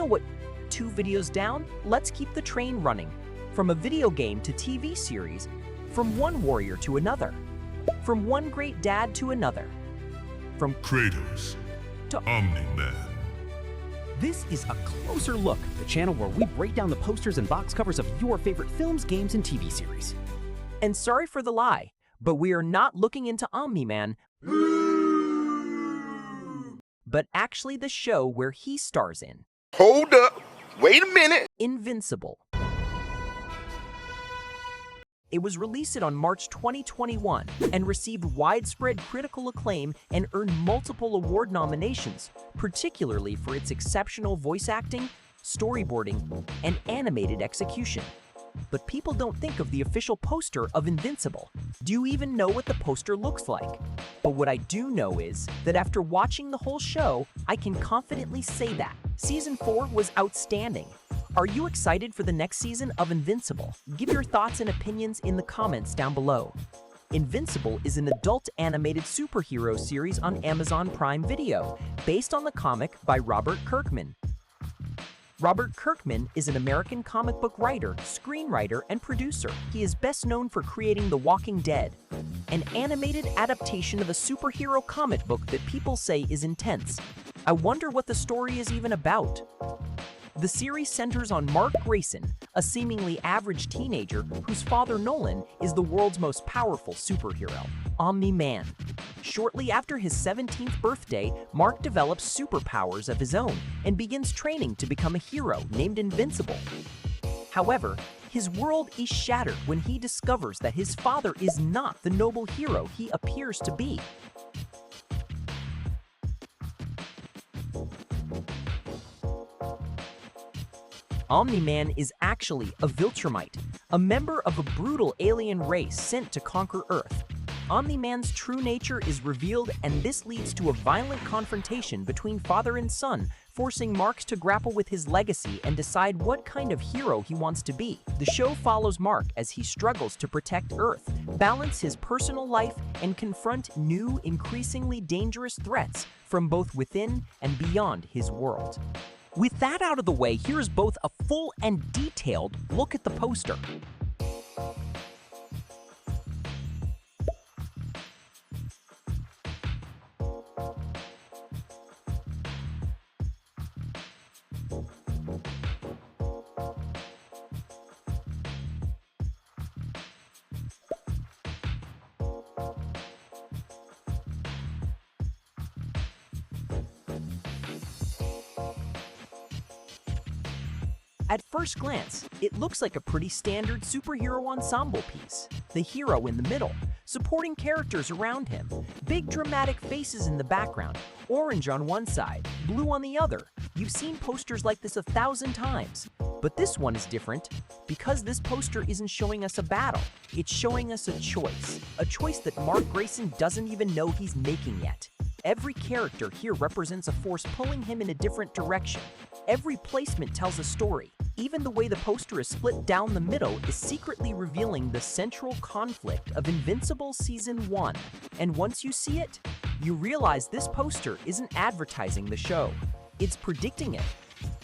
know what? 2 videos down, let's keep the train running. From a video game to TV series, from one warrior to another, from one great dad to another, from Kratos to Omni-Man. This is a closer look, the channel where we break down the posters and box covers of your favorite films, games, and TV series. And sorry for the lie, but we are not looking into Omni-Man, but actually the show where he stars in. Hold up. Wait a minute. Invincible. It was released on March 2021 and received widespread critical acclaim and earned multiple award nominations, particularly for its exceptional voice acting, storyboarding, and animated execution. But people don't think of the official poster of Invincible. Do you even know what the poster looks like? But what I do know is that after watching the whole show, I can confidently say that Season 4 was outstanding. Are you excited for the next season of Invincible? Give your thoughts and opinions in the comments down below. Invincible is an adult animated superhero series on Amazon Prime Video, based on the comic by Robert Kirkman. Robert Kirkman is an American comic book writer, screenwriter, and producer. He is best known for creating The Walking Dead, an animated adaptation of a superhero comic book that people say is intense. I wonder what the story is even about. The series centers on Mark Grayson, a seemingly average teenager whose father Nolan is the world's most powerful superhero, Omni-Man. Shortly after his 17th birthday, Mark develops superpowers of his own and begins training to become a hero named Invincible. However, his world is shattered when he discovers that his father is not the noble hero he appears to be. Omni-Man is actually a Viltrumite, a member of a brutal alien race sent to conquer Earth. Omni-Man's true nature is revealed, and this leads to a violent confrontation between father and son, forcing Mark to grapple with his legacy and decide what kind of hero he wants to be. The show follows Mark as he struggles to protect Earth, balance his personal life, and confront new, increasingly dangerous threats from both within and beyond his world. With that out of the way, here is both a full and detailed look at the poster. At first glance, it looks like a pretty standard superhero ensemble piece. The hero in the middle, supporting characters around him, big dramatic faces in the background, orange on one side, blue on the other. You've seen posters like this 1,000 times. But this one is different because this poster isn't showing us a battle. It's showing us a choice that Mark Grayson doesn't even know he's making yet. Every character here represents a force pulling him in a different direction. Every placement tells a story. Even the way the poster is split down the middle is secretly revealing the central conflict of Invincible Season 1. And once you see it, you realize this poster isn't advertising the show. It's predicting it.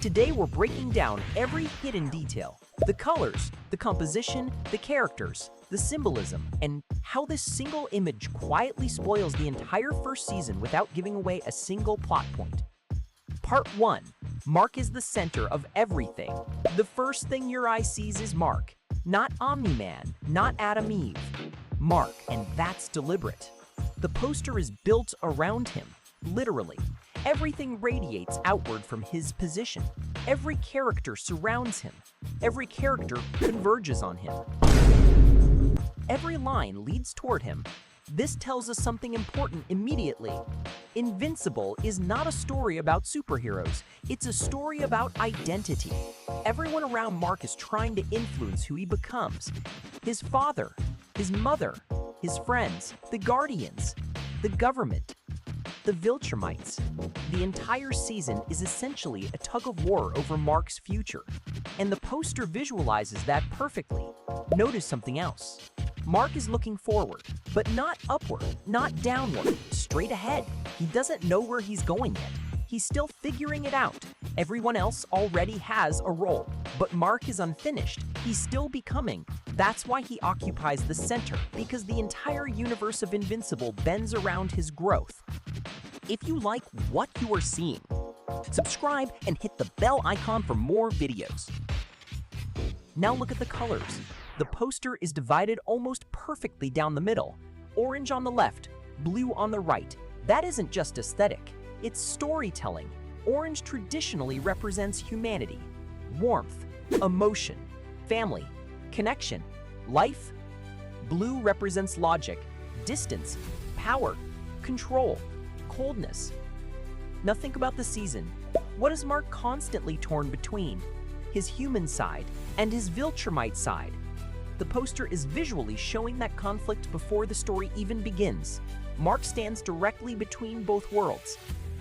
Today we're breaking down every hidden detail. The colors, the composition, the characters, the symbolism, and how this single image quietly spoils the entire first season without giving away a single plot point. Part 1. Mark is the center of everything. The first thing your eye sees is Mark. Not Omni-Man, not Adam Eve. Mark, and that's deliberate. The poster is built around him, literally. Everything radiates outward from his position. Every character surrounds him. Every character converges on him. Every line leads toward him. This tells us something important immediately. Invincible is not a story about superheroes. It's a story about identity. Everyone around Mark is trying to influence who he becomes. His father, his mother, his friends, the Guardians, the government, the Viltrumites. The entire season is essentially a tug-of-war over Mark's future, and the poster visualizes that perfectly. Notice something else. Mark is looking forward, but not upward, not downward, straight ahead. He doesn't know where he's going yet. He's still figuring it out. Everyone else already has a role, but Mark is unfinished. He's still becoming. That's why he occupies the center, because the entire universe of Invincible bends around his growth. If you like what you are seeing, subscribe and hit the bell icon for more videos. Now look at the colors. The poster is divided almost perfectly down the middle. Orange on the left, blue on the right. That isn't just aesthetic, it's storytelling. Orange traditionally represents humanity, warmth, emotion, family, connection, life. Blue represents logic, distance, power, control, coldness. Now think about the season. What is Mark constantly torn between? His human side and his Viltrumite side. The poster is visually showing that conflict before the story even begins. Mark stands directly between both worlds.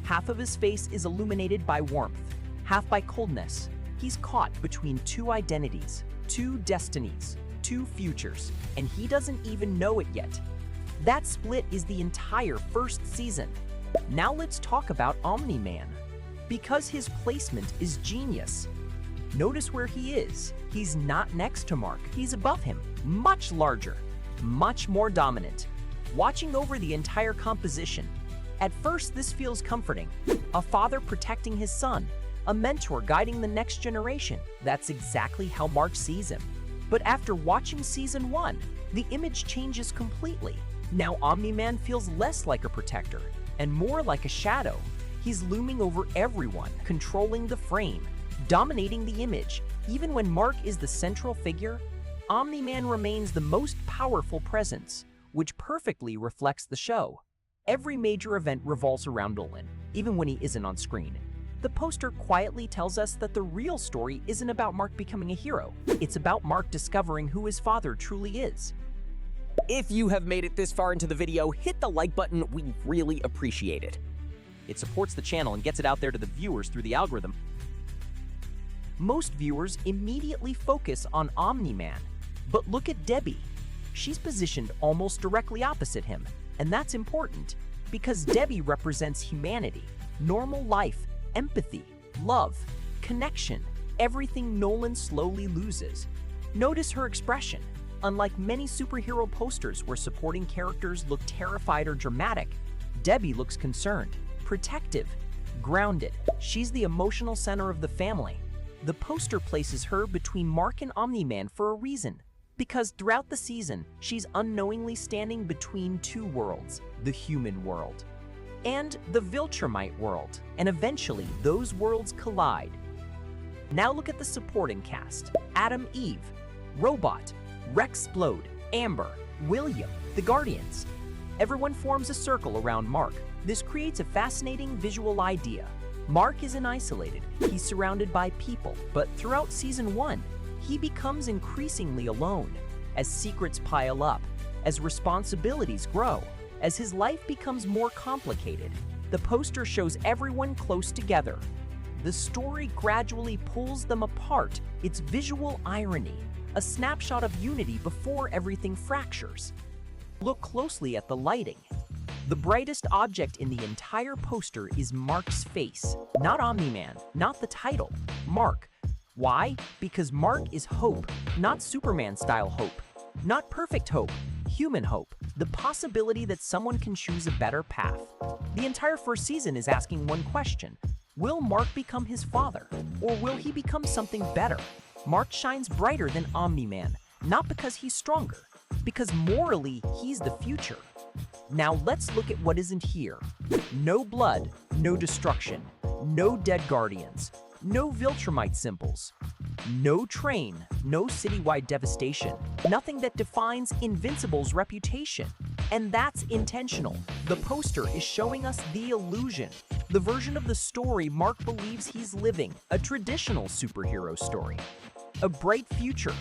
Half of his face is illuminated by warmth, half by coldness. He's caught between two identities, two destinies, two futures, and he doesn't even know it yet. That split is the entire first season. Now let's talk about Omni-Man. Because his placement is genius. Notice where he is. He's not next to Mark. He's above him, much larger, much more dominant, watching over the entire composition. At first, this feels comforting. A father protecting his son, a mentor guiding the next generation. That's exactly how Mark sees him. But after watching season 1, the image changes completely. Now Omni-Man feels less like a protector and more like a shadow. He's looming over everyone, controlling the frame, dominating the image. Even when Mark is the central figure, Omni-Man remains the most powerful presence, which perfectly reflects the show. Every major event revolves around Nolan, even when he isn't on screen. The poster quietly tells us that the real story isn't about Mark becoming a hero. It's about Mark discovering who his father truly is. If you have made it this far into the video, hit the like button. We really appreciate it. It supports the channel and gets it out there to the viewers through the algorithm. Most viewers immediately focus on Omni-Man, but look at Debbie. She's positioned almost directly opposite him, and that's important because Debbie represents humanity, normal life, empathy, love, connection, everything Nolan slowly loses. Notice her expression. Unlike many superhero posters where supporting characters look terrified or dramatic, Debbie looks concerned, protective, grounded. She's the emotional center of the family. The poster places her between Mark and Omni-Man for a reason, because throughout the season, she's unknowingly standing between two worlds, the human world and the Viltrumite world, and eventually those worlds collide. Now look at the supporting cast. Adam Eve, Robot, Rexplode, Amber, William, the Guardians. Everyone forms a circle around Mark. This creates a fascinating visual idea. Mark isn't isolated, he's surrounded by people, but throughout season 1, he becomes increasingly alone. As secrets pile up, as responsibilities grow, as his life becomes more complicated, the poster shows everyone close together. The story gradually pulls them apart. It's visual irony, a snapshot of unity before everything fractures. Look closely at the lighting. The brightest object in the entire poster is Mark's face. Not Omni-Man, not the title, Mark. Why? Because Mark is hope, not Superman-style hope. Not perfect hope, human hope. The possibility that someone can choose a better path. The entire first season is asking one question. Will Mark become his father? Or will he become something better? Mark shines brighter than Omni-Man, not because he's stronger, because morally, he's the future. Now let's look at what isn't here. No blood, no destruction, no dead guardians, no Viltrumite symbols, no train, no citywide devastation, nothing that defines Invincible's reputation. And that's intentional. The poster is showing us the illusion, the version of the story Mark believes he's living, a traditional superhero story. A bright future,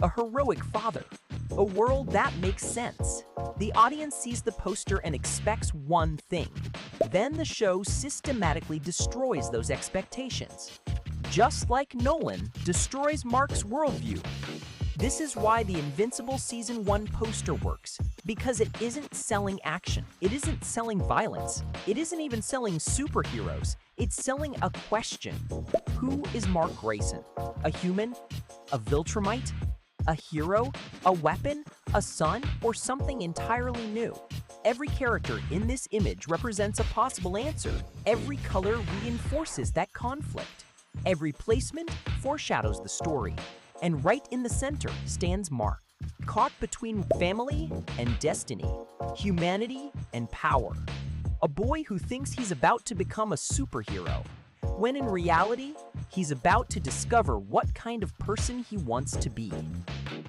a heroic father, a world that makes sense. The audience sees the poster and expects one thing. Then the show systematically destroys those expectations. Just like Nolan destroys Mark's worldview. This is why the Invincible Season 1 poster works, because it isn't selling action, it isn't selling violence, it isn't even selling superheroes, It's selling a question. Who is Mark Grayson? A human? A Viltrumite? A hero? A weapon? A son? Or something entirely new? Every character in this image represents a possible answer. Every color reinforces that conflict. Every placement foreshadows the story. And right in the center stands Mark, caught between family and destiny, humanity and power. A boy who thinks he's about to become a superhero, when in reality, he's about to discover what kind of person he wants to be.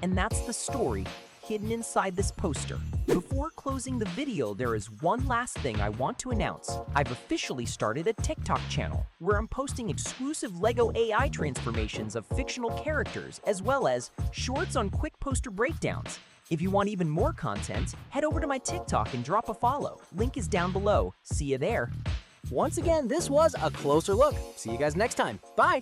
And that's the story hidden inside this poster. Before closing the video, there is one last thing I want to announce. I've officially started a TikTok channel where I'm posting exclusive LEGO AI transformations of fictional characters as well as shorts on quick poster breakdowns. If you want even more content, head over to my TikTok and drop a follow. Link is down below. See you there. Once again, this was a closer look. See you guys next time. Bye!